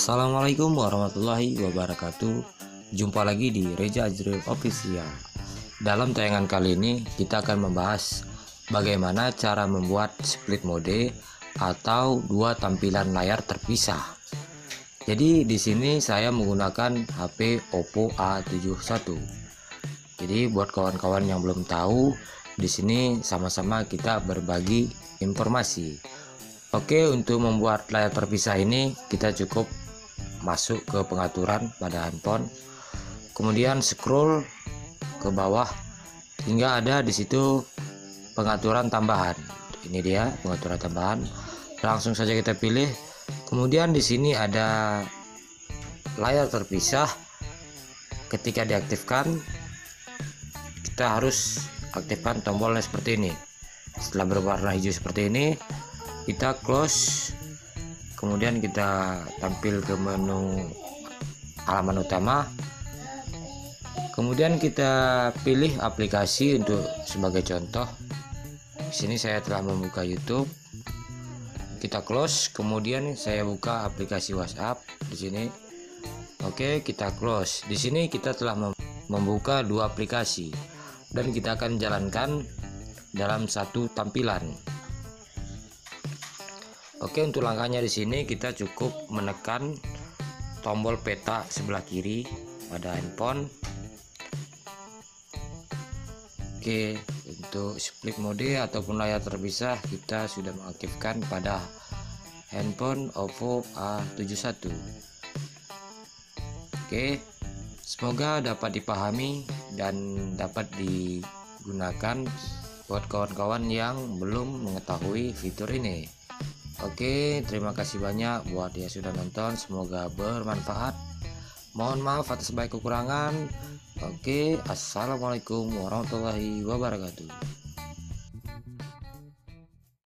Assalamualaikum warahmatullahi wabarakatuh. Jumpa lagi di Reza Azril Official. Dalam tayangan kali ini kita akan membahas bagaimana cara membuat split mode atau dua tampilan layar terpisah. Jadi di sini saya menggunakan HP Oppo A71. Jadi buat kawan-kawan yang belum tahu, di sini sama-sama kita berbagi informasi. Oke, untuk membuat layar terpisah ini kita cukup masuk ke pengaturan pada handphone, kemudian scroll ke bawah hingga ada di situ pengaturan tambahan. Ini dia pengaturan tambahan. Langsung saja kita pilih. Kemudian di sini ada layar terpisah. Ketika diaktifkan, kita harus aktifkan tombolnya seperti ini. Setelah berwarna hijau seperti ini, kita close, kemudian kita tampil ke menu halaman utama, kemudian kita pilih aplikasi. Untuk sebagai contoh, di sini saya telah membuka YouTube, kita close, kemudian saya buka aplikasi WhatsApp di sini. Oke, kita close. Di sini kita telah membuka dua aplikasi dan kita akan jalankan dalam satu tampilan. Oke, untuk langkahnya di sini kita cukup menekan tombol peta sebelah kiri pada handphone. Oke, untuk split mode ataupun layar terpisah kita sudah mengaktifkan pada handphone Oppo A71. Oke, semoga dapat dipahami dan dapat digunakan buat kawan-kawan yang belum mengetahui fitur ini. Oke, terima kasih banyak buat yang sudah nonton, semoga bermanfaat. Mohon maaf atas baik kekurangan. Oke, assalamualaikum warahmatullahi wabarakatuh.